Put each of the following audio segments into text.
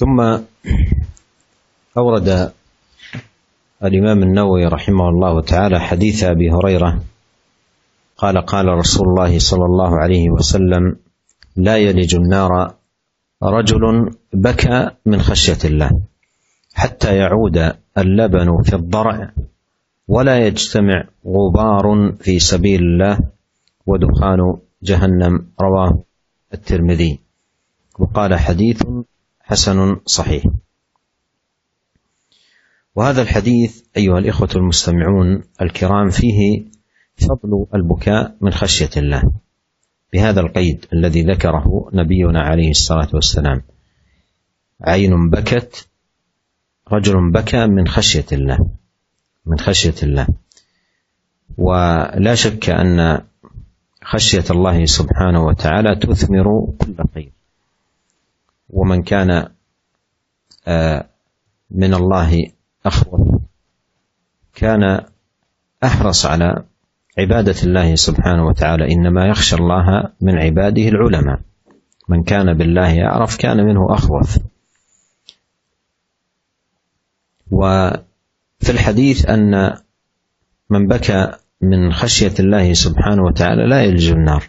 ثم أورد الإمام النووي رحمه الله تعالى حديث أبي هريرة قال قال رسول الله صلى الله عليه وسلم: لا يلج النار رجل بكى من خشية الله حتى يعود اللبن في الضرع ولا يجتمع غبار في سبيل الله ودخان جهنم. رواه الترمذي وقال حديث حسن صحيح. وهذا الحديث أيها الإخوة المستمعون الكرام فيه فضل البكاء من خشية الله بهذا القيد الذي ذكره نبينا عليه الصلاة والسلام: عين بكت، رجل بكى من خشية الله، من خشية الله. ولا شك أن خشية الله سبحانه وتعالى تثمر كل خير، ومن كان من الله أخوف كان أحرص على عبادة الله سبحانه وتعالى. إنما يخشى الله من عباده العلماء، من كان بالله يعرف كان منه أخوف. وفي الحديث أن من بكى من خشية الله سبحانه وتعالى لا يلج النار،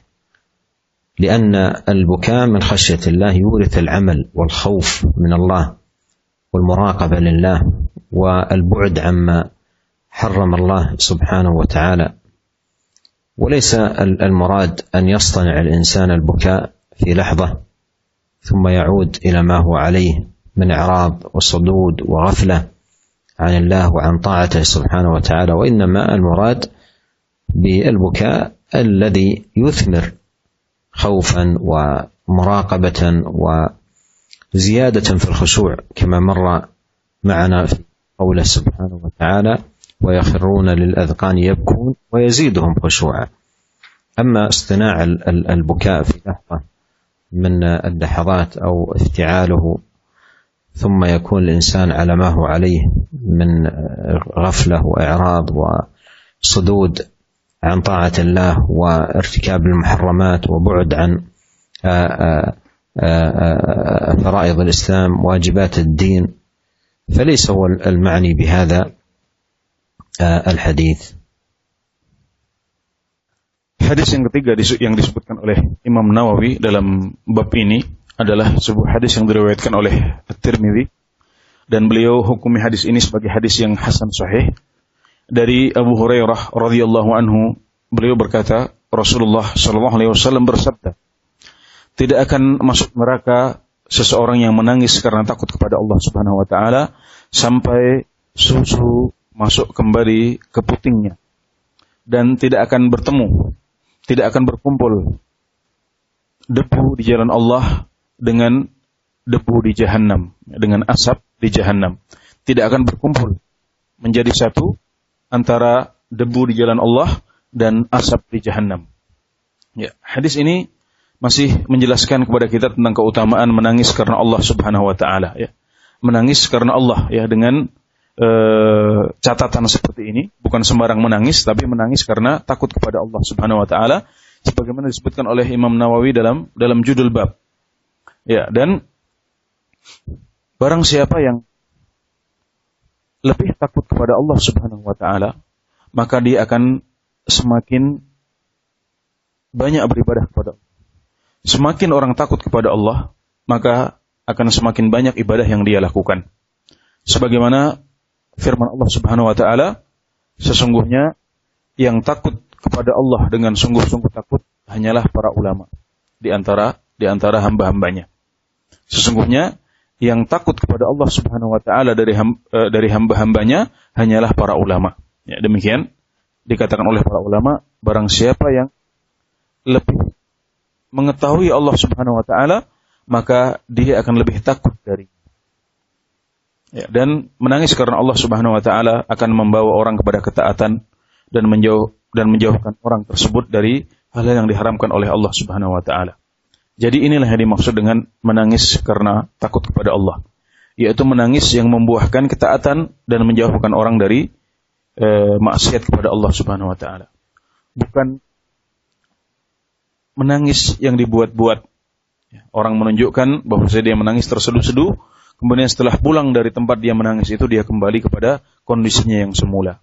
لأن البكاء من خشية الله يورث العمل والخوف من الله والمراقبة لله والبعد عما حرم الله سبحانه وتعالى. وليس المراد أن يصطنع الإنسان البكاء في لحظة ثم يعود إلى ما هو عليه من إعراض وصدود وغفلة عن الله وعن طاعته سبحانه وتعالى، وإنما المراد بالبكاء الذي يثمر خوفا ومراقبة وزيادة في الخشوع، كما مر معنا في قوله سبحانه وتعالى: ويخرون للأذقان يبكون ويزيدهم خشوعا. أما اصطناع البكاء في لحظة من اللحظات أو افتعاله ثم يكون الإنسان على ما هو عليه من غفلة وإعراض وصدود عن طاعة الله وارتكاب المحرمات وبعد عن فرائض الإسلام واجبات الدين، فليس هو المعني بهذا الحديث. Hadis yang ketiga yang disebutkan oleh Imam Nawawi dalam bab ini adalah sebuah hadis yang diriwayatkan oleh At-Tirmidzi, dan beliau hukumi hadis ini sebagai hadis yang hasan sahih. Dari Abu Hurairah radhiyallahu anhu, beliau berkata, Rasulullah sallallahu alaihi wasallam bersabda, tidak akan masuk neraka seseorang yang menangis karena takut kepada Allah Subhanahu wa taala sampai susu masuk kembali ke putingnya, dan tidak akan bertemu, tidak akan berkumpul debu di jalan Allah dengan debu di Jahannam, dengan asap di Jahannam. Tidak akan berkumpul menjadi satu antara debu di jalan Allah dan asap di Jahannam. Ya, hadis ini masih menjelaskan kepada kita tentang keutamaan menangis karena Allah Subhanahu wa taala, ya. Menangis karena Allah, ya, dengan catatan seperti ini, bukan sembarang menangis, tapi menangis karena takut kepada Allah Subhanahu wa taala, sebagaimana disebutkan oleh Imam Nawawi dalam judul bab. Ya, dan barang siapa yang lebih takut kepada Allah Subhanahu wa taala, maka dia akan semakin banyak beribadah kepada Allah. Semakin orang takut kepada Allah, maka akan semakin banyak ibadah yang dia lakukan. Sebagaimana firman Allah Subhanahu wa taala, sesungguhnya yang takut kepada Allah dengan sungguh-sungguh takut hanyalah para ulama di antara hamba-hambanya. Sesungguhnya yang takut kepada Allah Subhanahu wa taala dari hamba-hambanya hanyalah para ulama. Ya, demikian dikatakan oleh para ulama, barang siapa yang lebih mengetahui Allah Subhanahu wa taala, maka dia akan lebih takut dari. Ya, dan menangis karena Allah Subhanahu wa taala akan membawa orang kepada ketaatan dan menjauhkan orang tersebut dari hal yang diharamkan oleh Allah Subhanahu wa taala. Jadi inilah yang dimaksud dengan menangis karena takut kepada Allah, yaitu menangis yang membuahkan ketaatan dan menjauhkan orang dari maksiat kepada Allah Subhanahu wa taala. Bukan menangis yang dibuat-buat. Orang menunjukkan bahwa dia menangis terseduh-seduh, kemudian setelah pulang dari tempat dia menangis itu, dia kembali kepada kondisinya yang semula.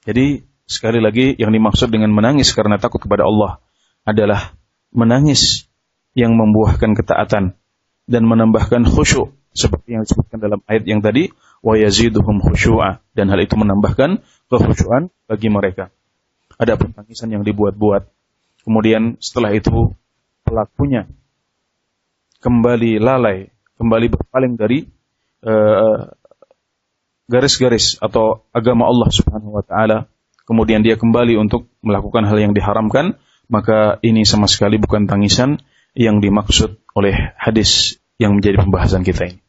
Jadi sekali lagi yang dimaksud dengan menangis karena takut kepada Allah adalah menangis yang membuahkan ketaatan dan menambahkan khusyuk seperti yang disebutkan dalam ayat yang tadi, wa yaziduhum khusyu'a, dan hal itu menambahkan kekhusyuan bagi mereka. Ada tangisan yang dibuat-buat, kemudian setelah itu pelakunya kembali lalai, kembali berpaling dari garis-garis atau agama Allah Subhanahu wa taala, kemudian dia kembali untuk melakukan hal yang diharamkan, maka ini sama sekali bukan tangisan yang dimaksud oleh hadis yang menjadi pembahasan kita ini.